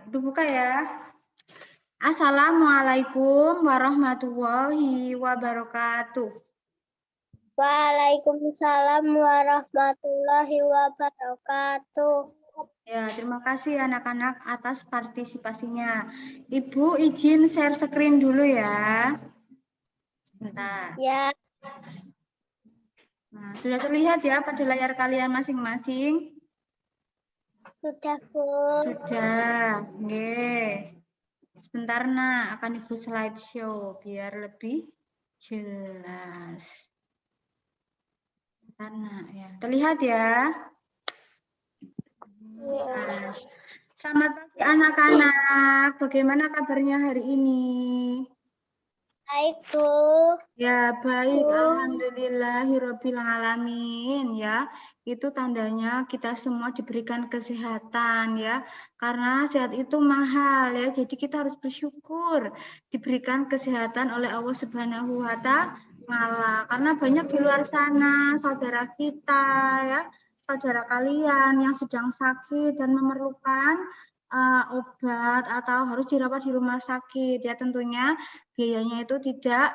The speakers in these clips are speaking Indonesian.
Ibu buka ya. Assalamualaikum warahmatullahi wabarakatuh. Waalaikumsalam warahmatullahi wabarakatuh. Ya, terima kasih anak-anak atas partisipasinya. Ibu izin share screen dulu ya. Sebentar. Ya, Nah, sudah terlihat ya pada layar kalian masing-masing? sudah Bu. Sudah. Oke. Sebentar nak, akan Ibu slideshow biar lebih jelas. Sebentar nak ya. Terlihat ya? Nah, selamat pagi anak-anak. Bagaimana kabarnya hari ini? Baik Bu. Ya, baik. Alhamdulillahirabbil alamin ya. Itu tandanya kita semua diberikan kesehatan ya. Karena sehat itu mahal ya. Jadi kita harus bersyukur diberikan kesehatan oleh Allah Subhanahu wa taala. Karena banyak di luar sana saudara kita ya, saudara kalian yang sedang sakit dan memerlukan obat atau harus dirawat di rumah sakit ya. Tentunya biayanya itu tidak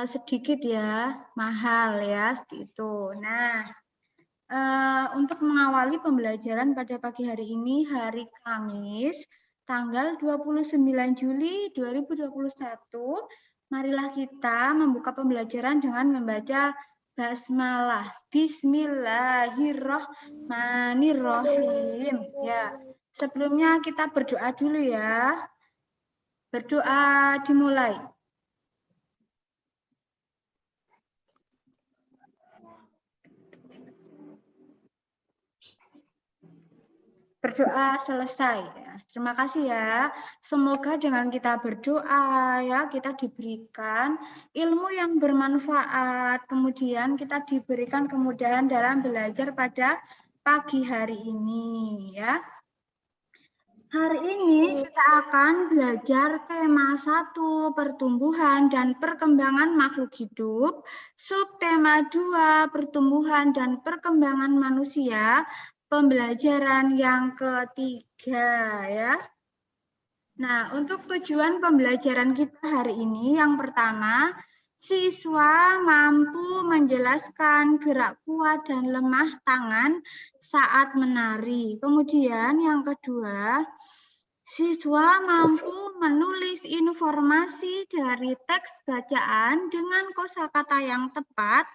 sedikit ya, mahal ya, seperti itu. Nah, untuk mengawali pembelajaran pada pagi hari ini, hari Kamis, tanggal 29 Juli 2021, marilah kita membuka pembelajaran dengan membaca basmalah. Bismillahirrahmanirrahim. Ya, sebelumnya kita berdoa dulu ya. Berdoa dimulai. Berdoa selesai ya. Terima kasih ya. Semoga dengan kita berdoa ya, kita diberikan ilmu yang bermanfaat, kemudian kita diberikan kemudahan dalam belajar pada pagi hari ini ya. Hari ini kita akan belajar tema 1, pertumbuhan dan perkembangan makhluk hidup, subtema 2, pertumbuhan dan perkembangan manusia, pembelajaran yang ketiga ya. Nah, untuk tujuan pembelajaran kita hari ini yang pertama, siswa mampu menjelaskan gerak kuat dan lemah tangan saat menari. Kemudian yang kedua, siswa mampu menulis informasi dari teks bacaan dengan kosakata yang tepat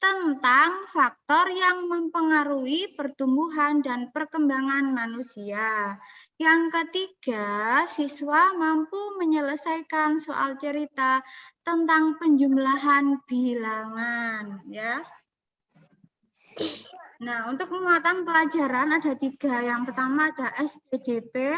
tentang faktor yang mempengaruhi pertumbuhan dan perkembangan manusia. Yang ketiga, siswa mampu menyelesaikan soal cerita tentang penjumlahan bilangan, ya. Nah, untuk muatan pelajaran ada 3. Yang pertama ada SPDP,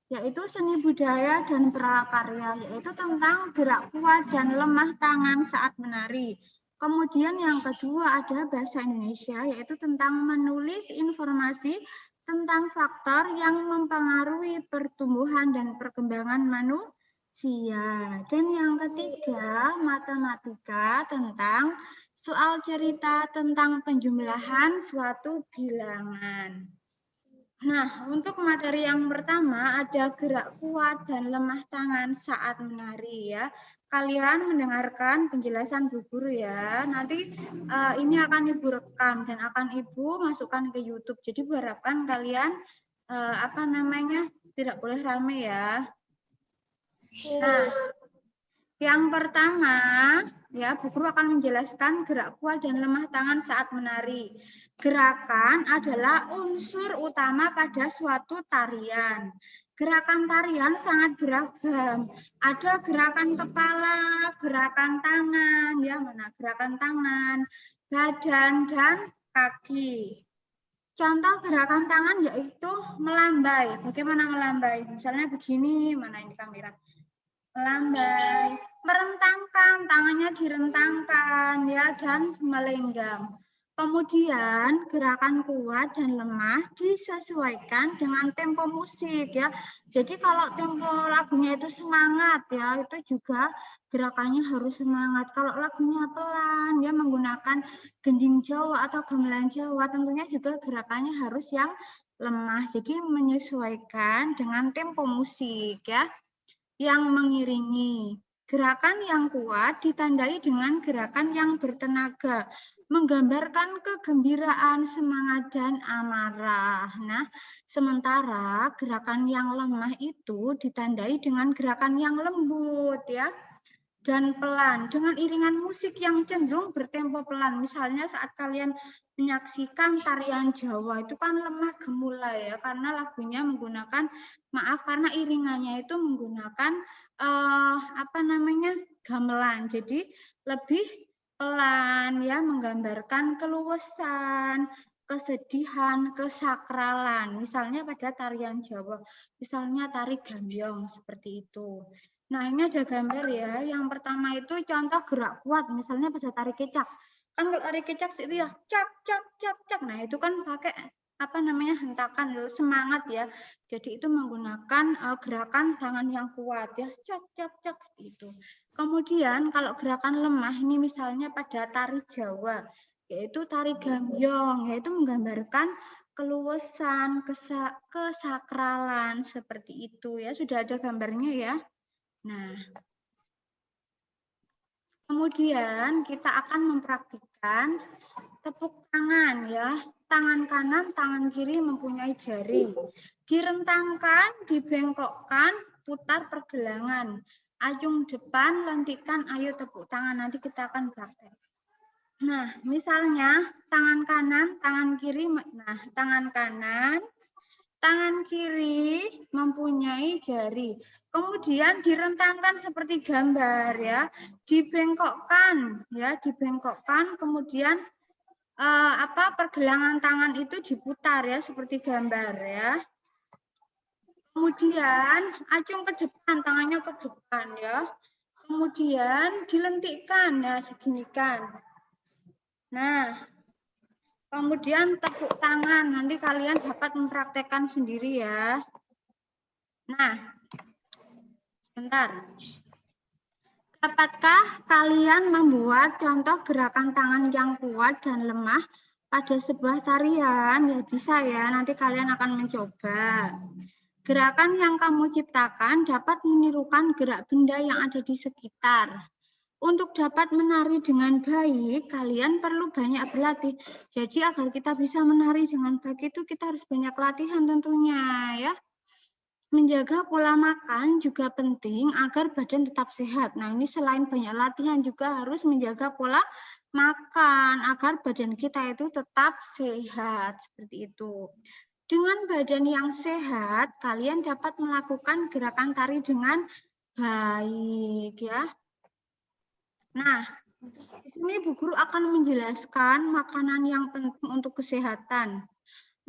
yaitu seni budaya dan prakarya, yaitu tentang gerak kuat dan lemah tangan saat menari. Kemudian yang kedua ada bahasa Indonesia, yaitu tentang menulis informasi tentang faktor yang mempengaruhi pertumbuhan dan perkembangan manusia. Dan yang ketiga, matematika tentang soal cerita tentang penjumlahan suatu bilangan. Nah, untuk materi yang pertama ada gerak kuat dan lemah tangan saat menari ya. Kalian mendengarkan penjelasan Bu Guru ya. Nanti ini akan Ibu rekam dan akan Ibu masukkan ke YouTube. Jadi harapkan kalian tidak boleh rame ya. Nah, yang pertama ya, Bu Guru akan menjelaskan gerak kuat dan lemah tangan saat menari. Gerakan adalah unsur utama pada suatu tarian. Gerakan tarian sangat beragam. Ada gerakan kepala, gerakan tangan, ya mana gerakan tangan, badan dan kaki. Contoh gerakan tangan yaitu melambai. Bagaimana melambai? Misalnya begini, mana ini kamera? Melambai, merentangkan, tangannya direntangkan ya, dan melenggam. Kemudian gerakan kuat dan lemah disesuaikan dengan tempo musik ya. Jadi kalau tempo lagunya itu semangat ya, itu juga gerakannya harus semangat. Kalau lagunya pelan ya menggunakan gending Jawa atau gamelan Jawa, tentunya juga gerakannya harus yang lemah. Jadi menyesuaikan dengan tempo musik ya yang mengiringi. Gerakan yang kuat ditandai dengan gerakan yang bertenaga, menggambarkan kegembiraan, semangat, dan amarah. Nah, sementara gerakan yang lemah itu ditandai dengan gerakan yang lembut ya dan pelan dengan iringan musik yang cenderung bertempo pelan. Misalnya saat kalian menyaksikan tarian Jawa itu kan lemah gemulai ya karena lagunya menggunakan karena iringannya itu menggunakan gamelan. Jadi lebih pelan ya menggambarkan keluasan, kesedihan, kesakralan. Misalnya pada tarian Jawa, misalnya tari gambyong seperti itu. Nah, ini ada gambar ya. Yang pertama itu contoh gerak kuat, misalnya pada tari kecak. Kan kalau tari kecak itu ya cak cak cak cak. Nah, itu kan pakai hentakan semangat ya. Jadi itu menggunakan gerakan tangan yang kuat ya, cak cak cak itu. Kemudian kalau gerakan lemah ini misalnya pada tari Jawa, yaitu tari gambyong, yaitu menggambarkan keluasan, kesakralan seperti itu ya. Sudah ada gambarnya ya. Nah, kemudian kita akan mempraktikkan tepuk tangan ya. Tangan kanan, tangan kiri mempunyai jari. Direntangkan, dibengkokkan, putar pergelangan. Acung depan, lentikan, ayo tepuk tangan. Nanti kita akan praktek. Nah, misalnya tangan kanan, tangan kiri. Nah, tangan kanan, tangan kiri mempunyai jari. Kemudian direntangkan seperti gambar ya. Dibengkokkan ya, dibengkokkan kemudian pergelangan tangan itu diputar ya seperti gambar ya. Kemudian acung ke depan, tangannya ke depan ya. Kemudian dilentikkan ya, seginikan. Nah, kemudian tepuk tangan, nanti kalian dapat mempraktekkan sendiri ya. Nah, bentar. Dapatkah kalian membuat contoh gerakan tangan yang kuat dan lemah pada sebuah tarian? Ya bisa ya, nanti kalian akan mencoba. Gerakan yang kamu ciptakan dapat menirukan gerak benda yang ada di sekitar. Untuk dapat menari dengan baik, kalian perlu banyak berlatih. Jadi agar kita bisa menari dengan baik itu kita harus banyak latihan tentunya ya. Menjaga pola makan juga penting agar badan tetap sehat. Nah, ini selain banyak latihan juga harus menjaga pola makan agar badan kita itu tetap sehat seperti itu. Dengan badan yang sehat, kalian dapat melakukan gerakan tari dengan baik ya. Nah, di sini Bu Guru akan menjelaskan makanan yang penting untuk kesehatan.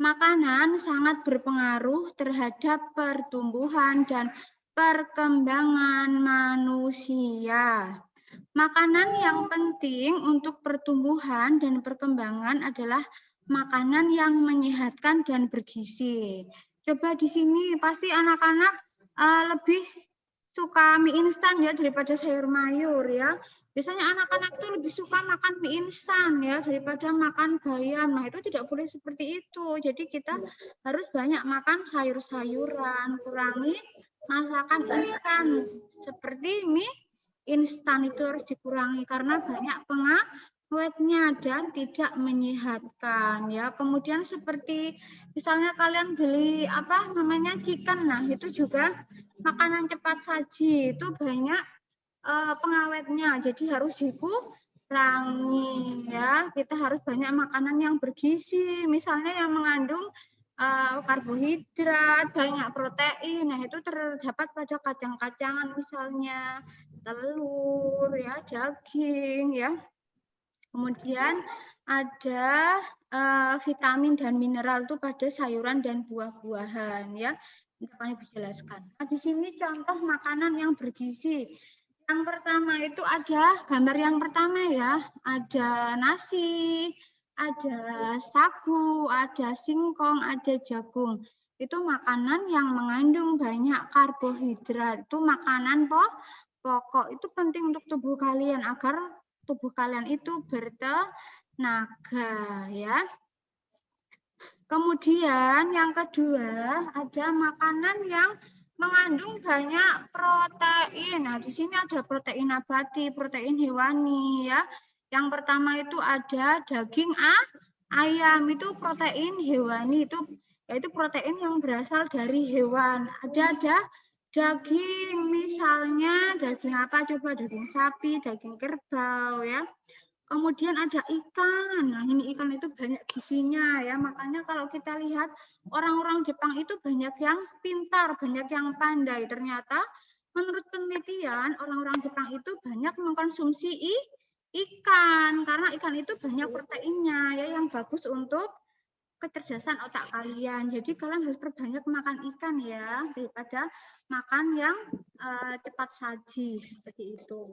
Makanan sangat berpengaruh terhadap pertumbuhan dan perkembangan manusia. Makanan yang penting untuk pertumbuhan dan perkembangan adalah makanan yang menyehatkan dan bergizi. Coba di sini pasti anak-anak lebih suka mie instan ya daripada sayur mayur ya. Biasanya anak-anak tuh lebih suka makan mie instan ya daripada makan bayam. Nah, itu tidak boleh seperti itu. Jadi kita harus banyak makan sayur-sayuran, kurangi masakan instan seperti mie instan itu harus dikurangi karena banyak pengawetnya dan tidak menyehatkan ya. Kemudian seperti misalnya kalian beli chicken, nah itu juga makanan cepat saji itu banyak pengawetnya, jadi harus dikurangi ya. Kita harus banyak makanan yang bergizi, misalnya yang mengandung karbohidrat, banyak protein. Nah, itu terdapat pada kacang-kacangan misalnya, telur ya, daging ya. Kemudian ada vitamin dan mineral itu pada sayuran dan buah-buahan ya. Kami jelaskan. Nah, di sini contoh makanan yang bergizi. Yang pertama itu ada gambar yang pertama ya, ada nasi, ada sagu, ada singkong, ada jagung. Itu makanan yang mengandung banyak karbohidrat. Itu makanan pokok. Itu penting untuk tubuh kalian agar tubuh kalian itu bertenaga ya. Kemudian yang kedua ada makanan yang mengandung banyak protein. Nah, di sini ada protein nabati, protein hewani ya. Yang pertama itu ada daging ayam, itu protein hewani, itu yaitu protein yang berasal dari hewan. Ada daging, misalnya daging apa coba, daging sapi, daging kerbau ya. Kemudian ada ikan. Nah, ini ikan itu banyak gizinya ya. Makanya kalau kita lihat orang-orang Jepang itu banyak yang pintar, banyak yang pandai. Ternyata menurut penelitian orang-orang Jepang itu banyak mengkonsumsi ikan karena ikan itu banyak proteinnya ya yang bagus untuk kecerdasan otak kalian. Jadi kalian harus perbanyak makan ikan ya daripada makan yang cepat saji seperti itu.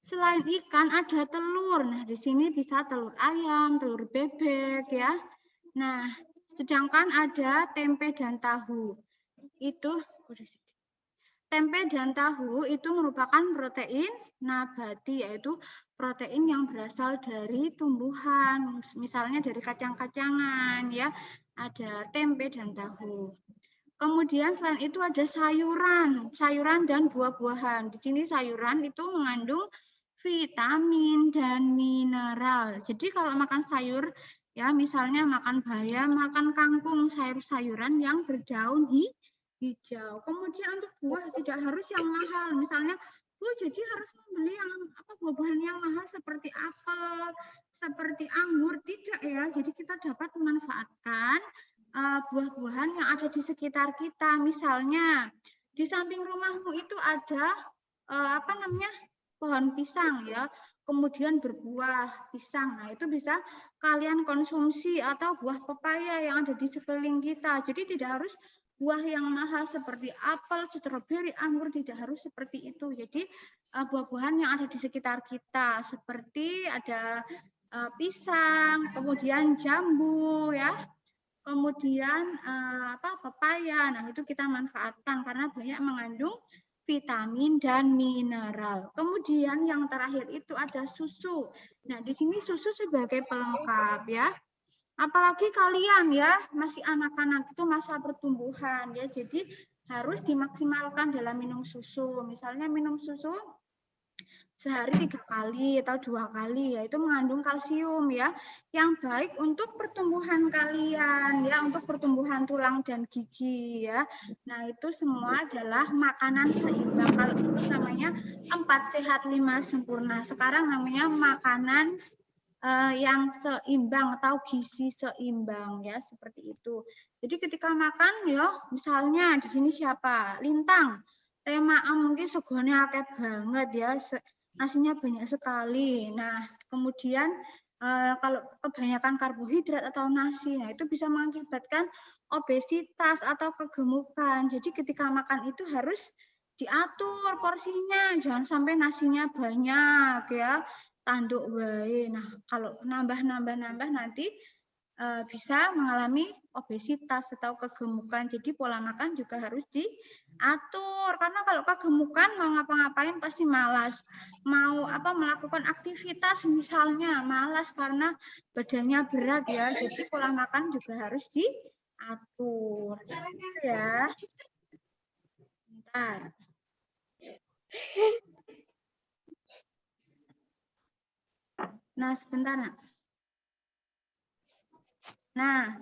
Selain ikan ada telur. Nah, di sini bisa telur ayam, telur bebek ya. Nah, sedangkan ada tempe dan tahu. Itu tempe dan tahu itu merupakan protein nabati, yaitu protein yang berasal dari tumbuhan, misalnya dari kacang-kacangan ya. Ada tempe dan tahu. Kemudian selain itu ada sayuran dan buah-buahan. Di sini sayuran itu mengandung vitamin dan mineral. Jadi kalau makan sayur, ya misalnya makan bayam, makan kangkung, sayur-sayuran yang berdaun hijau. Kemudian untuk buah tidak harus yang mahal. Misalnya, Bu, jadi harus membeli yang buah-buahan yang mahal seperti apel, seperti anggur, tidak ya. Jadi kita dapat memanfaatkan buah-buahan yang ada di sekitar kita. Misalnya di samping rumahmu itu ada pohon pisang ya, kemudian berbuah pisang. Nah, itu bisa kalian konsumsi, atau buah pepaya yang ada di sekeliling kita. Jadi tidak harus buah yang mahal seperti apel, stroberi, anggur, tidak harus seperti itu. Jadi buah-buahan yang ada di sekitar kita seperti ada pisang, kemudian jambu ya. Kemudian pepaya. Nah, itu kita manfaatkan karena banyak mengandung vitamin dan mineral. Kemudian yang terakhir itu ada susu. Nah, di sini susu sebagai pelengkap ya. Apalagi kalian ya masih anak-anak itu masa pertumbuhan ya. Jadi harus dimaksimalkan dalam minum susu. Misalnya minum susu sehari 3 kali atau 2 kali, yaitu mengandung kalsium ya, yang baik untuk pertumbuhan kalian ya, untuk pertumbuhan tulang dan gigi ya. Nah, itu semua adalah makanan seimbang. Kalau itu namanya 4 sehat 5 sempurna. Sekarang namanya makanan yang seimbang atau gizi seimbang ya, seperti itu. Jadi ketika makan ya, misalnya di sini siapa? Lintang. Tema mungkin segone akeh banget ya. Nasinya banyak sekali. Nah, kemudian kalau kebanyakan karbohidrat atau nasi, nah itu bisa mengakibatkan obesitas atau kegemukan. Jadi ketika makan itu harus diatur porsinya, jangan sampai nasinya banyak ya, tanduk wae. Nah, kalau nambah nanti bisa mengalami obesitas atau kegemukan. Jadi pola makan juga harus diatur. Karena kalau kegemukan mau ngapa-ngapain pasti malas. Mau melakukan aktivitas misalnya malas karena badannya berat ya. Jadi pola makan juga harus diatur. Ya. Bentar. Nah, sebentar, Nak. Nah,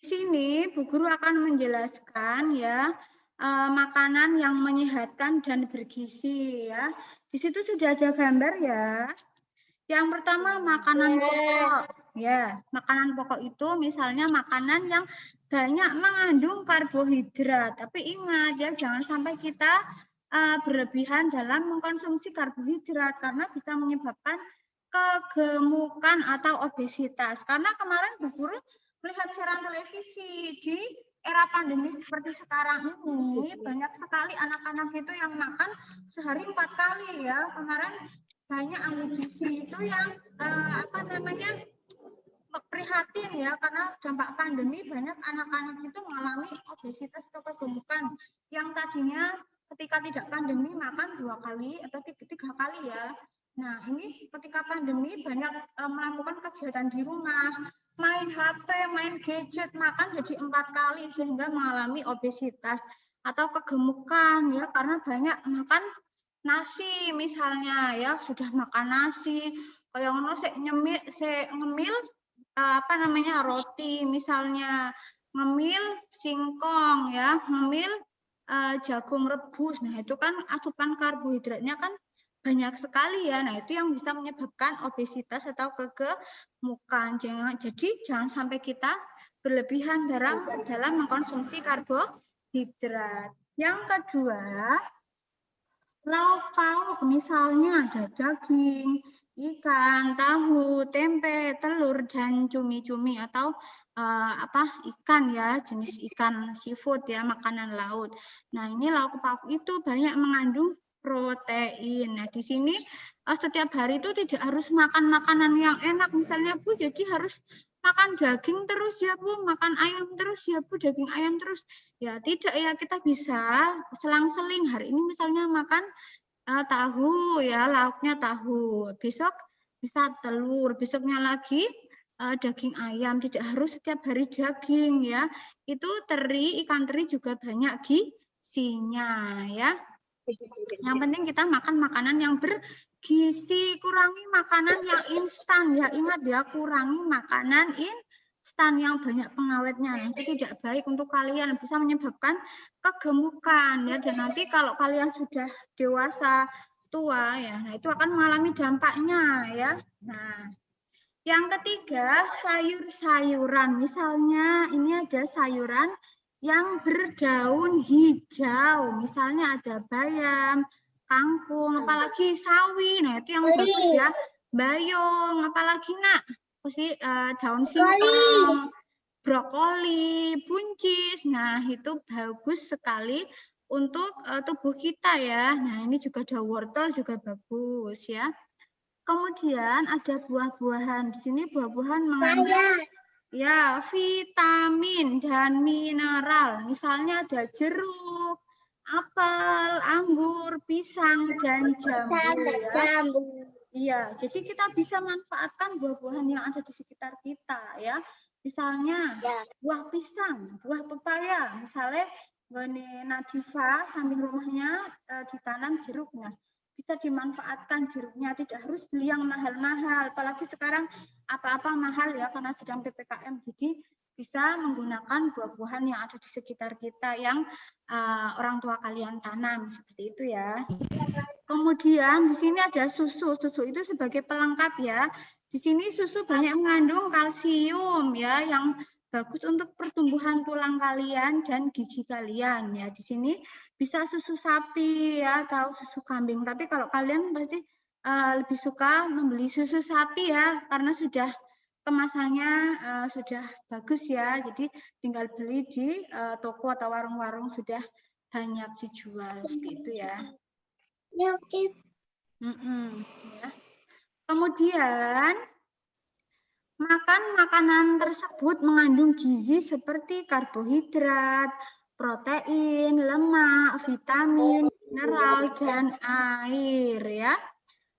di sini Bu Guru akan menjelaskan ya makanan yang menyehatkan dan bergizi ya. Di situ sudah ada gambar ya. Yang pertama makanan pokok ya. Makanan pokok itu misalnya makanan yang banyak mengandung karbohidrat. Tapi ingat ya, jangan sampai kita berlebihan dalam mengkonsumsi karbohidrat karena bisa menyebabkan kegemukan atau obesitas. Karena kemarin Bu Guru melihat siaran televisi di era pandemi seperti sekarang ini, banyak sekali anak-anak itu yang makan sehari 4 kali ya. Kemarin banyak ahli gizi itu yang prihatin ya, karena dampak pandemi banyak anak-anak itu mengalami obesitas atau kegemukan yang tadinya ketika tidak pandemi makan 2 kali atau 3 kali ya. Nah, ini ketika pandemi banyak melakukan kegiatan di rumah, main HP, main gadget, makan jadi 4 kali sehingga mengalami obesitas atau kegemukan ya, karena banyak makan nasi misalnya ya, sudah makan nasi kayak ngono sik ngemil apa namanya roti misalnya, ngemil singkong ya, ngemil jagung rebus. Nah, itu kan asupan karbohidratnya kan banyak sekali ya. Nah, itu yang bisa menyebabkan obesitas atau kegemukan. Jadi jangan sampai kita berlebihan dalam mengkonsumsi karbohidrat. Yang kedua, lauk pauk misalnya ada daging, ikan, tahu, tempe, telur, dan cumi-cumi atau ikan ya, jenis ikan seafood ya, makanan laut. Nah, ini lauk pauk itu banyak mengandung protein. Nah, di sini setiap hari itu tidak harus makan makanan yang enak. Misalnya Bu, jadi harus makan daging terus ya Bu, makan ayam terus ya Bu, daging ayam terus. Ya tidak ya, kita bisa selang-seling. Hari ini misalnya makan tahu ya, lauknya tahu. Besok bisa telur, besoknya lagi daging ayam. Tidak harus setiap hari daging ya. Itu teri, ikan teri juga banyak gizinya ya. Yang penting kita makan makanan yang bergizi, kurangi makanan yang instan ya. Ingat ya, kurangi makanan instan yang banyak pengawetnya. Nanti tidak baik untuk kalian, bisa menyebabkan kegemukan ya. Dan nanti kalau kalian sudah dewasa, tua ya, nah itu akan mengalami dampaknya ya. Nah, yang ketiga, sayur-sayuran. Misalnya ini ada sayuran yang berdaun hijau. Misalnya ada bayam, kangkung, apalagi sawi. Nah, itu yang bagus ya. Bayong, apalagi nak? Daun singkong, brokoli, buncis. Nah, itu bagus sekali untuk tubuh kita ya. Nah, ini juga ada wortel juga bagus ya. Kemudian ada buah-buahan. Di sini buah-buahan mengandung ya vitamin dan mineral. Misalnya ada jeruk, apel, anggur, pisang, dan jambu ya. Iya, jadi kita bisa manfaatkan buah-buahan yang ada di sekitar kita ya. Misalnya buah pisang, buah pepaya. Misalnya Nadifa samping rumahnya ditanam jeruknya. Bisa dimanfaatkan jeruknya, tidak harus beli yang mahal-mahal. Apalagi sekarang apa-apa mahal ya karena sedang PPKM. Jadi bisa menggunakan buah-buahan yang ada di sekitar kita yang orang tua kalian tanam seperti itu ya. Kemudian di sini ada susu. Susu itu sebagai pelengkap ya. Di sini susu banyak mengandung kalsium ya yang bagus untuk pertumbuhan tulang kalian dan gigi kalian ya. Di sini bisa susu sapi ya atau susu kambing. Tapi kalau kalian pasti lebih suka membeli susu sapi ya karena sudah kemasannya sudah bagus ya. Jadi tinggal beli di toko atau warung-warung sudah banyak dijual seperti itu ya. Ya. Kemudian makan makanan tersebut mengandung gizi seperti karbohidrat, protein, lemak, vitamin, mineral, dan air ya.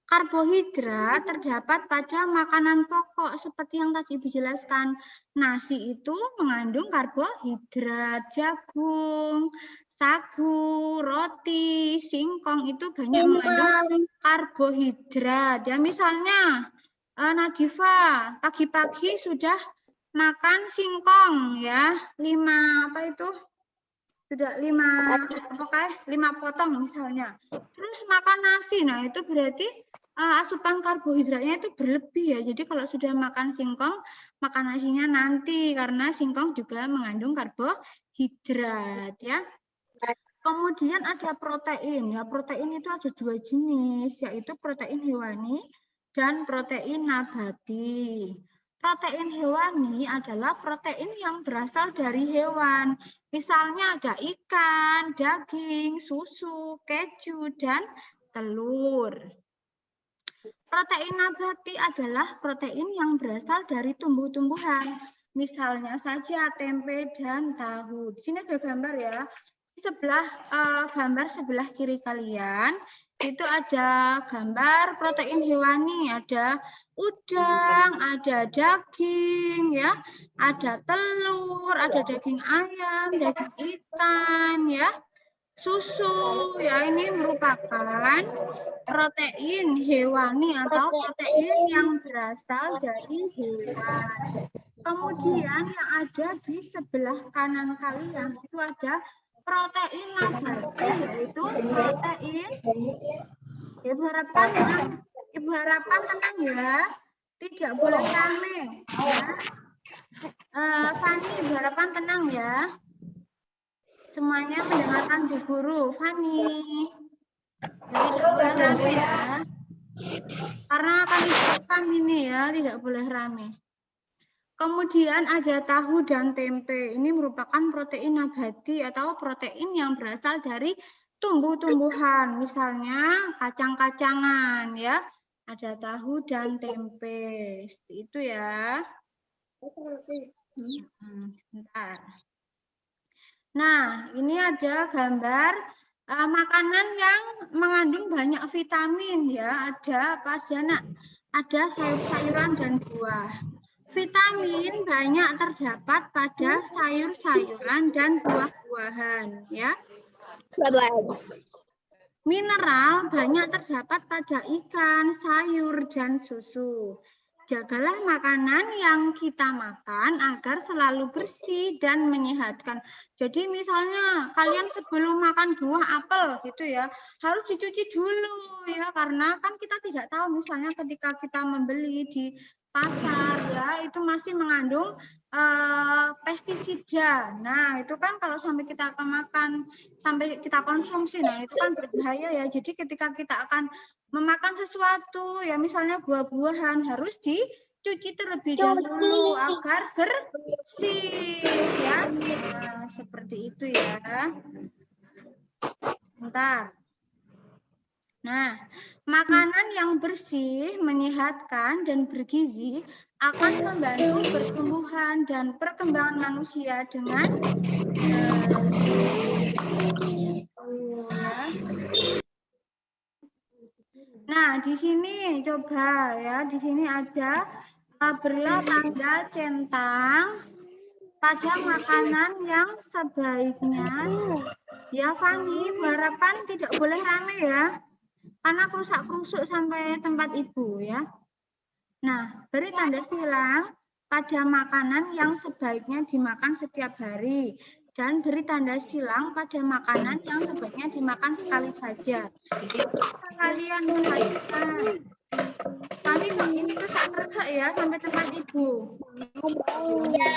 Karbohidrat terdapat pada makanan pokok seperti yang tadi dijelaskan. Nasi itu mengandung karbohidrat, jagung, sagu, roti, singkong itu banyak mengandung karbohidrat. Ya misalnya Nadifa pagi-pagi sudah makan singkong ya, 5 potong misalnya. Terus makan nasi, nah itu berarti asupan karbohidratnya itu berlebih ya. Jadi kalau sudah makan singkong, makan nasinya nanti karena singkong juga mengandung karbohidrat ya. Kemudian ada protein. Ya, protein itu ada 2 jenis, yaitu protein hewani dan protein nabati. Protein hewani adalah protein yang berasal dari hewan. Misalnya ada ikan, daging, susu, keju, dan telur. Protein nabati adalah protein yang berasal dari tumbuh-tumbuhan. Misalnya saja tempe dan tahu. Di sini ada gambar ya. Di sebelah gambar sebelah kiri kalian itu ada gambar protein hewani, ada udang, ada daging ya, ada telur, ada daging ayam, daging ikan ya. Susu ya, ini merupakan protein hewani atau protein yang berasal dari hewan. Kemudian yang ada di sebelah kanan kalian itu ada protein nabati, yaitu protein. Ibu harapkan tenang ya, tidak boleh rame. Ya. Fani, Ibu harapkan tenang ya. Semuanya mendengarkan Bu Guru. Fani. Ya, tidak boleh rame ya. Karena akan direkam ini ya, tidak boleh rame. Kemudian ada tahu dan tempe. Ini merupakan protein nabati atau protein yang berasal dari tumbuh-tumbuhan. Misalnya kacang-kacangan ya. Ada tahu dan tempe. Seperti itu ya. Sebentar. Nah, ini ada gambar makanan yang mengandung banyak vitamin ya. Ada apa aja nak? Ada sayur-sayuran dan buah. Vitamin banyak terdapat pada sayur-sayuran dan buah-buahan ya. Mineral banyak terdapat pada ikan, sayur, dan susu. Jagalah makanan yang kita makan agar selalu bersih dan menyehatkan. Jadi misalnya kalian sebelum makan buah apel gitu ya, harus dicuci dulu ya, karena kan kita tidak tahu misalnya ketika kita membeli di pasar ya, itu masih mengandung pestisida. Nah, itu kan kalau sampai kita akan makan, sampai kita konsumsi, nah itu kan berbahaya ya. Jadi ketika kita akan memakan sesuatu, ya misalnya buah-buahan, harus dicuci terlebih dahulu agar bersih ya. Nah, seperti itu ya. Sebentar. Nah, makanan yang bersih, menyehatkan, dan bergizi akan membantu pertumbuhan dan perkembangan manusia dengan Nah, di sini coba ya, di sini ada berilah tanda centang pada makanan yang sebaiknya. Ya, Fani, harapan tidak boleh rame ya. Karena kerusak-kerusuk sampai tempat Ibu ya. Nah, beri tanda silang pada makanan yang sebaiknya dimakan setiap hari. Dan beri tanda silang pada makanan yang sebaiknya dimakan sekali saja. Kalian menghayatkan. Kami ini kerusak-kerusak ya sampai tempat Ibu. Ya,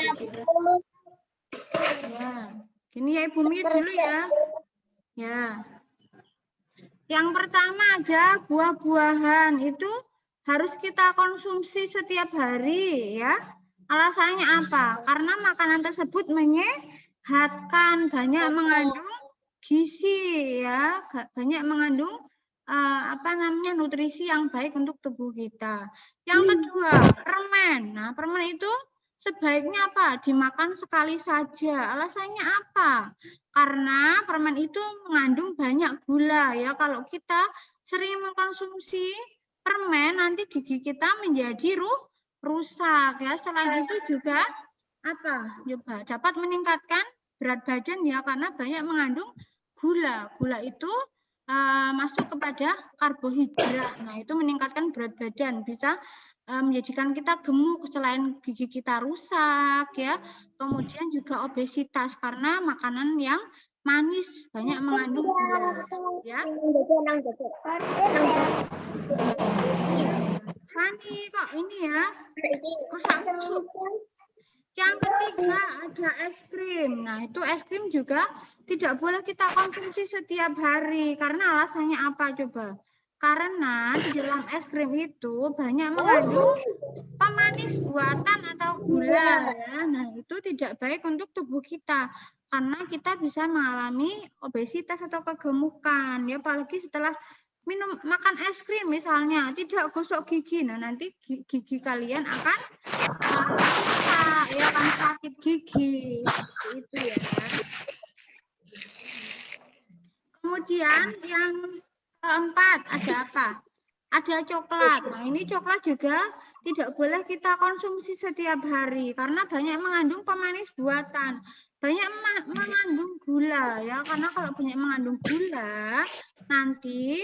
gini ya Ibu mute dulu ya. Ya. Yang pertama aja buah-buahan itu harus kita konsumsi setiap hari ya. Alasannya apa? Karena makanan tersebut menyehatkan, banyak mengandung gizi ya, banyak mengandung nutrisi yang baik untuk tubuh kita. Yang kedua, permen. Nah, permen itu sebaiknya apa? Dimakan sekali saja. Alasannya apa? Karena permen itu mengandung banyak gula ya. Kalau kita sering mengkonsumsi permen, nanti gigi kita menjadi rusak ya. Selain itu juga apa? Coba dapat meningkatkan berat badan ya, karena banyak mengandung gula. Gula itu masuk kepada karbohidrat. Nah, itu meningkatkan berat badan, bisa menjadikan kita gemuk selain gigi kita rusak ya. Kemudian juga obesitas karena makanan yang manis banyak mengandung gula ya. Fani kok ini ya rusak-rusuk. Yang ketiga ada es krim. Nah, itu es krim juga tidak boleh kita konsumsi setiap hari. Karena alasannya apa coba? Karena di dalam es krim itu banyak mengandung pemanis buatan atau gula ya. Nah, itu tidak baik untuk tubuh kita. Karena kita bisa mengalami obesitas atau kegemukan ya, apalagi setelah makan es krim misalnya, tidak gosok gigi, nah nanti gigi kalian akan rusak, ya akan sakit gigi. Seperti itu ya. Kemudian yang keempat ada apa? Ada coklat. Nah, ini coklat juga tidak boleh kita konsumsi setiap hari karena banyak mengandung pemanis buatan. Banyak mengandung gula ya, karena kalau banyak mengandung gula nanti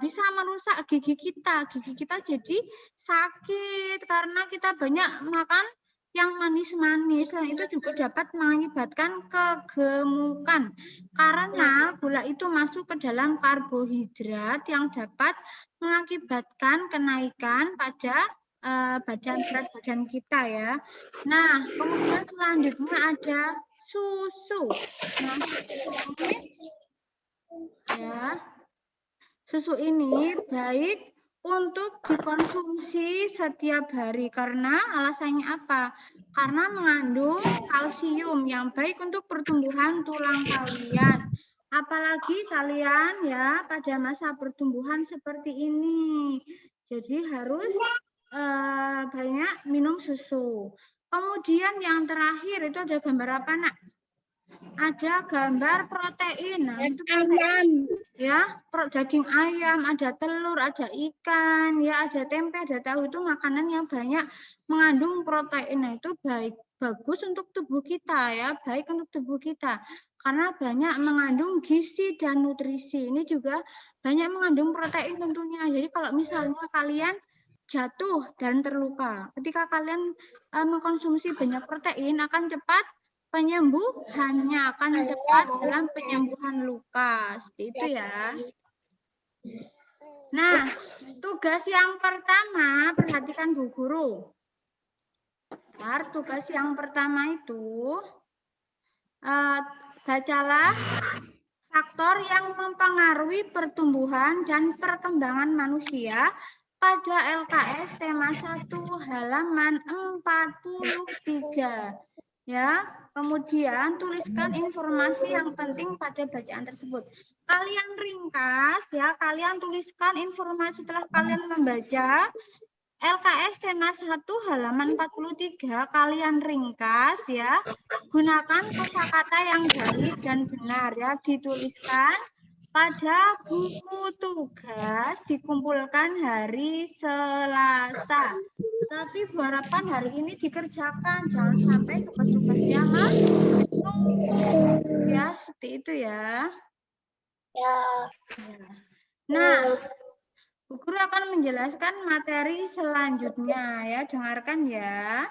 bisa merusak gigi kita. Gigi kita jadi sakit karena kita banyak makan yang manis-manis. Dan itu juga dapat mengakibatkan kegemukan karena gula itu masuk ke dalam karbohidrat yang dapat mengakibatkan kenaikan pada berat badan kita ya. Nah, kemudian selanjutnya ada susu. Nah, susu ini baik untuk dikonsumsi setiap hari karena alasannya apa? Karena mengandung kalsium yang baik untuk pertumbuhan tulang kalian. Apalagi kalian ya pada masa pertumbuhan seperti ini. Jadi harus banyak minum susu. Kemudian yang terakhir itu ada gambar apa, Nak? Ada gambar protein. Nah, itu protein. Ya, daging ayam, ada telur, ada ikan, ya ada tempe, ada tahu, itu makanan yang banyak mengandung protein. Nah, itu bagus untuk tubuh kita ya, baik untuk tubuh kita karena banyak mengandung gizi dan nutrisi. Ini juga banyak mengandung protein tentunya. Jadi kalau misalnya kalian jatuh dan terluka, ketika kalian mengkonsumsi banyak protein akan cepat penyembuhannya, akan cepat dalam penyembuhan luka. Seperti itu ya. Nah, tugas yang pertama, perhatikan Bu Guru. Tugas yang pertama itu, bacalah faktor yang mempengaruhi pertumbuhan dan perkembangan manusia pada LKS tema 1 halaman 43. Ya, kemudian tuliskan informasi yang penting pada bacaan tersebut. Kalian ringkas ya, kalian tuliskan informasi setelah kalian membaca LKS tema 1 halaman 43, kalian ringkas ya. Gunakan kosakata yang baik dan benar ya, dituliskan pada buku tugas dikumpulkan hari Selasa. Tapi Bu harapkan hari ini dikerjakan, jangan sampai tugas-tugasnya ya, seperti itu ya. Ya. Nah, Bu Guru akan menjelaskan materi selanjutnya ya, dengarkan ya.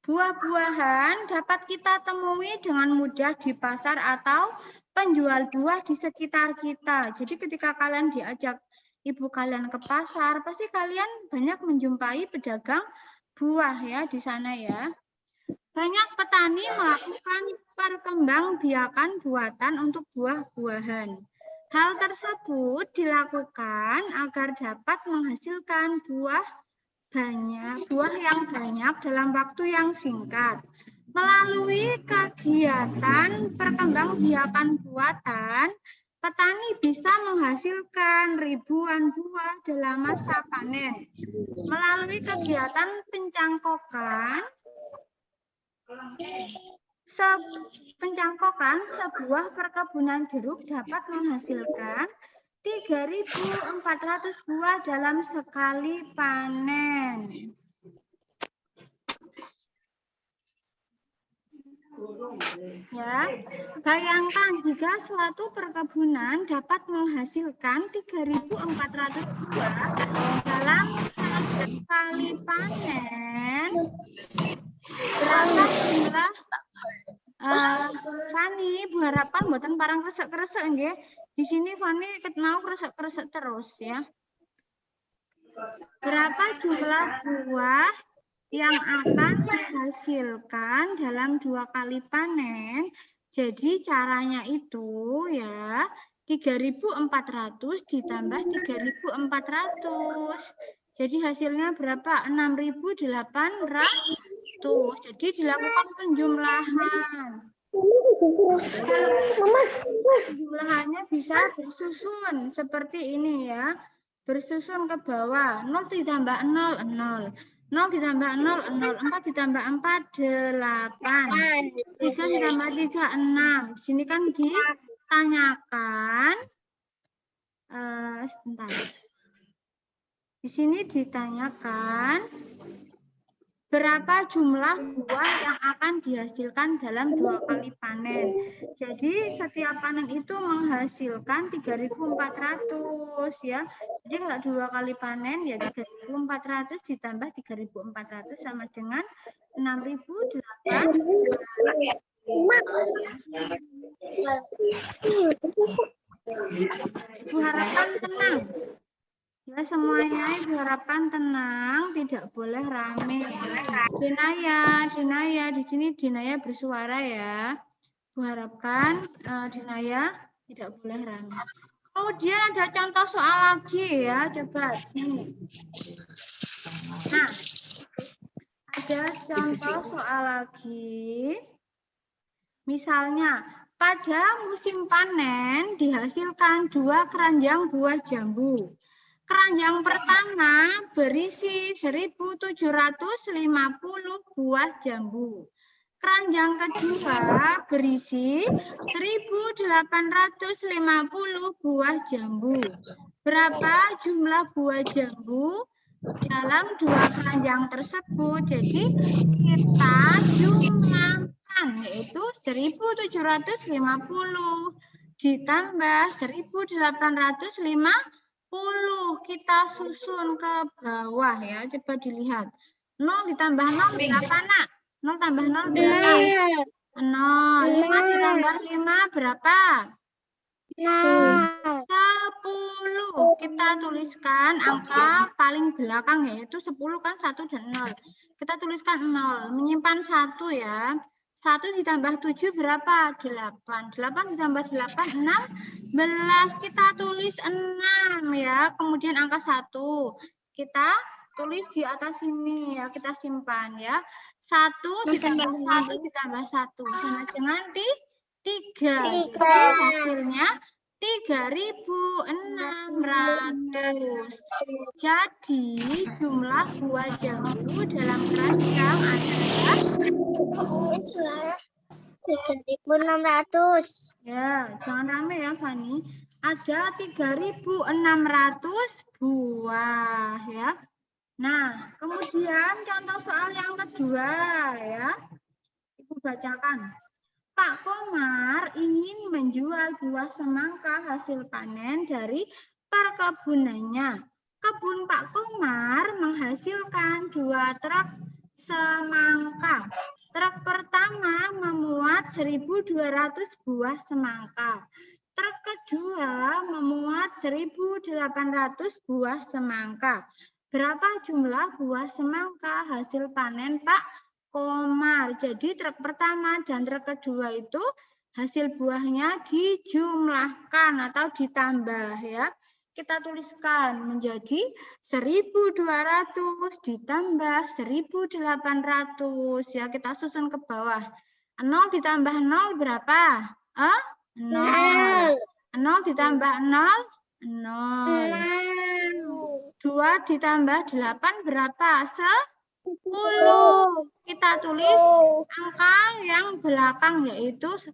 Buah-buahan dapat kita temui dengan mudah di pasar atau penjual buah di sekitar kita. Jadi ketika kalian diajak ibu kalian ke pasar, pasti kalian banyak menjumpai pedagang buah ya di sana ya. Banyak petani melakukan perkembangbiakan buatan untuk buah-buahan. Hal tersebut dilakukan agar dapat menghasilkan buah yang banyak dalam waktu yang singkat. Melalui kegiatan perkembangbiakan buatan, petani bisa menghasilkan ribuan buah dalam masa panen. Melalui kegiatan pencangkokan, sebuah perkebunan jeruk dapat menghasilkan 3.400 buah dalam sekali panen. Ya, bayangkan jika suatu perkebunan dapat menghasilkan 3.400 buah dalam sekali panen. Berapa jumlah Fani, Bu harapan mboten parang kresek-kresek nggih. Di sini Fani mau kresek-kresek terus ya. Berapa jumlah buah yang akan dihasilkan dalam 2 kali panen? Jadi caranya itu ya 3.400 ditambah 3.400. Jadi hasilnya berapa? 6.800. Jadi dilakukan penjumlahan. Jumlahannya bisa bersusun seperti ini ya. Bersusun ke bawah. 0 ditambah 0, 0. 0 ditambah 0, 0. 4 ditambah 4, 8. 3 ditambah 3, 6. Di sini kan ditanyakan. Sebentar. Di sini ditanyakan berapa jumlah buah yang akan dihasilkan dalam 2 kali panen. Jadi setiap panen itu menghasilkan 3.400 ya. Jadi kalau 2 kali panen ya 3.400 ditambah 3.400 sama dengan 6.800. Ibu harapkan tenang. Ya semuanya Ibu harapkan tenang, tidak boleh rame. Dinaya, di sini Dinaya bersuara ya. Ibu harapkan Dinaya tidak boleh rame. Kemudian ada contoh soal lagi ya, coba sini. Nah, ada contoh soal lagi. Misalnya, pada musim panen dihasilkan 2 keranjang buah jambu. Keranjang pertama berisi 1.750 buah jambu. Keranjang kedua berisi 1.850 buah jambu. Berapa jumlah buah jambu dalam 2 keranjang tersebut? Jadi kita jumlahkan, yaitu 1.750 ditambah 1.850. Kita susun ke bawah ya. Coba dilihat. 0 ditambah 0 berapa, Nak? 0 tambah 0 berapa? 0. 5 ditambah 5 berapa? 10. Kita tuliskan angka paling belakang yaitu 10 kan 1 dan 0. Kita tuliskan 0. Menyimpan 1 ya. 1 ditambah 7 berapa? 8. 8 ditambah 8, 16. Kita tulis 6 ya. Kemudian angka 1. Kita tulis di atas sini ya. Kita simpan ya. 1 ditambah 1 ditambah 1. Sama dengan 3. Hasilnya 3.600. Jadi jumlah buah jambu dalam keranjang adalah 3.600. Ya, jangan rame ya Fani. Ada 3.600 buah ya. Nah, kemudian contoh soal yang kedua ya. Ibu bacakan. Pak Komar ingin menjual buah semangka hasil panen dari perkebunannya. Kebun Pak Komar menghasilkan 2 truk semangka. Truk pertama memuat 1.200 buah semangka. Truk kedua memuat 1.800 buah semangka. Berapa jumlah buah semangka hasil panen Pak Komar? Jadi truk pertama dan truk kedua itu hasil buahnya dijumlahkan atau ditambah ya. Kita tuliskan menjadi 1.200 ditambah 1.800 ya. Kita susun ke bawah. 0 ditambah 0 berapa? 0. 0 ditambah 0, 0. 2 ditambah 8 berapa? 10. Kita tulis angka yang belakang yaitu 1.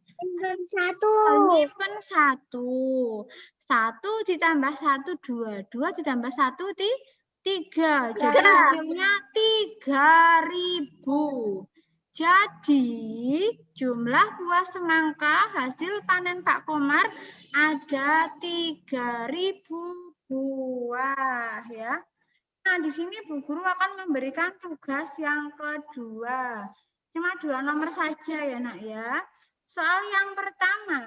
1 ditambah 1, 2. 2 ditambah 1, 3. Jadi hasilnya 3.000. Jadi jumlah buah semangka hasil panen Pak Komar ada 3.000 buah ya. Nah, di sini Bu Guru akan memberikan tugas yang kedua. Cuma 2 nomor saja ya, Nak ya. Soal yang pertama,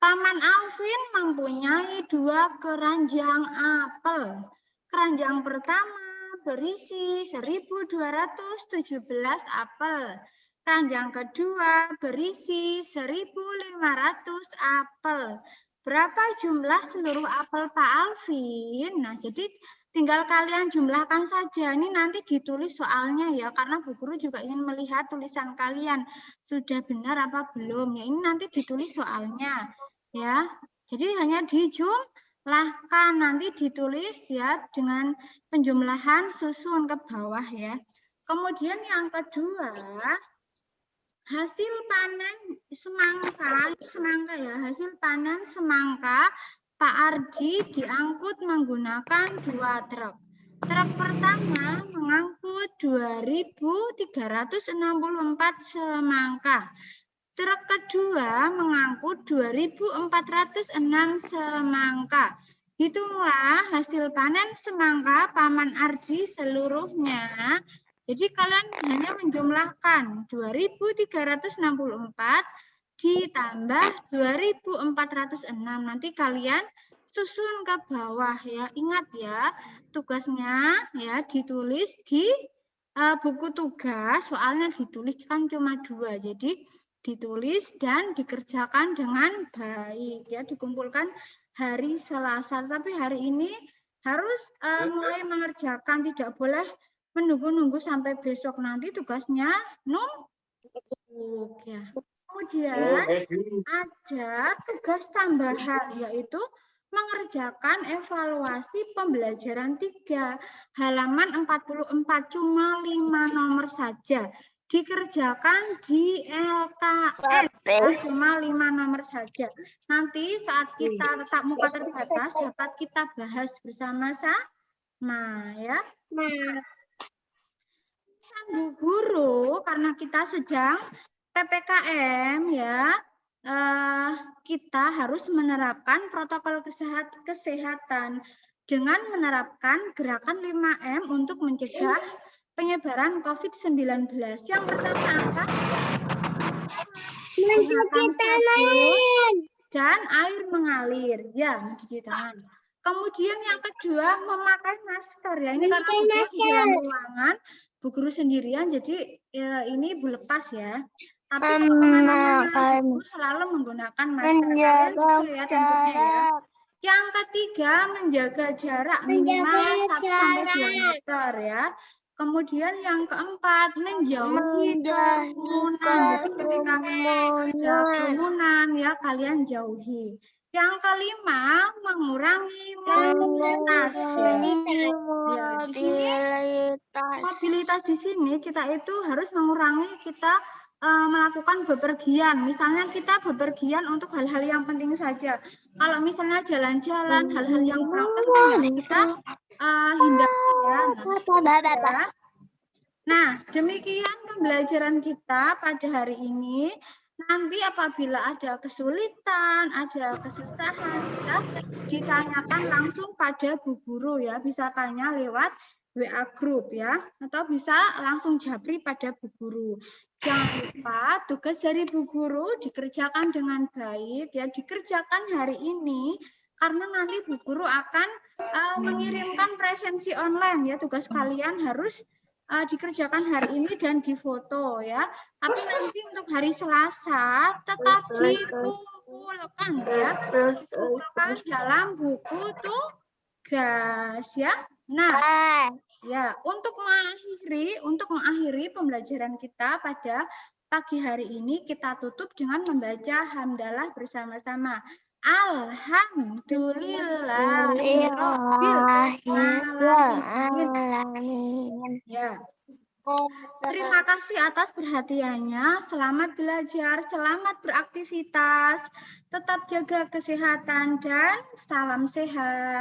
Paman Alvin mempunyai 2 keranjang apel. Keranjang pertama berisi 1.217 apel. Keranjang kedua berisi 1.500 apel. Berapa jumlah seluruh apel Pak Alvin? Nah, jadi Tinggal kalian jumlahkan saja. Ini nanti ditulis soalnya ya, karena Bu Guru juga ingin melihat tulisan kalian sudah benar apa belum. Ya, ini nanti ditulis soalnya ya. Jadi hanya dijumlahkan, nanti ditulis ya dengan penjumlahan susun ke bawah ya. Kemudian yang kedua, hasil panen semangka ya, hasil panen semangka Pak Arji diangkut menggunakan 2 truk. Truk pertama mengangkut 2.364 semangka. Truk kedua mengangkut 2.406 semangka. Hitunglah hasil panen semangka Paman Arji seluruhnya. Jadi kalian hanya menjumlahkan 2.364 ditambah 2.406. Nanti kalian susun ke bawah ya. Ingat ya, tugasnya ya ditulis di buku tugas. Soalnya ditulis kan cuma 2. Jadi ditulis dan dikerjakan dengan baik ya. Dikumpulkan hari Selasa. Tapi hari ini harus mulai mengerjakan, tidak boleh menunggu-nunggu sampai besok, nanti tugasnya numpuk ya. Kemudian ada tugas tambahan yaitu mengerjakan evaluasi pembelajaran 3 halaman 44, cuma 5 nomor saja. Dikerjakan di LKS cuma 5 nomor saja. Nanti saat kita tetap muka terbatas dapat kita bahas bersama-sama ya. Bu Guru, karena kita sedang PPKM ya, kita harus menerapkan protokol kesehatan dengan menerapkan gerakan 5M untuk mencegah penyebaran COVID-19. Yang pertama apa? Mencuci tangan dan air mengalir, ya, mencuci tangan. Kemudian yang kedua memakai masker ya, ini karena Bu Guru di dalam ruangan, Bu Guru sendirian, jadi ini Bu lepas ya. Tapi kemana-mana Bu selalu menggunakan masker. Kalian juga ya tentunya ya. Yang ketiga menjaga jarak minimal 1-2 meter ya. Kemudian yang keempat menjauhi kerumunan. Jadi ketika ada kerumunan ya kalian jauhi. Yang kelima mengurangi mobilitas ya. Ya, di sini mobilitas di sini kita itu harus mengurangi kita melakukan bepergian. Misalnya kita bepergian untuk hal-hal yang penting saja. Kalau misalnya jalan-jalan, hal-hal yang kurang penting kita hindari ya. Nah, demikian pembelajaran kita pada hari ini. Nanti apabila ada kesulitan, ada kesusahan, kita ditanyakan langsung pada Bu Guru ya. Bisa tanya lewat WA Group ya, atau bisa langsung japri pada Bu Guru. Jangan lupa tugas dari Bu Guru dikerjakan dengan baik ya, dikerjakan hari ini karena nanti Bu Guru akan mengirimkan presensi online ya. Tugas kalian harus dikerjakan hari ini dan difoto ya. Tapi nanti untuk hari Selasa tetap dikumpulkan ya. Dikumpulkan dalam buku tugas ya. Nah, ya untuk mengakhiri pembelajaran kita pada pagi hari ini kita tutup dengan membaca hamdalah bersama-sama. Alhamdulillahirobbilalamin. Ya. Terima kasih atas perhatiannya. Selamat belajar, selamat beraktivitas, tetap jaga kesehatan dan salam sehat.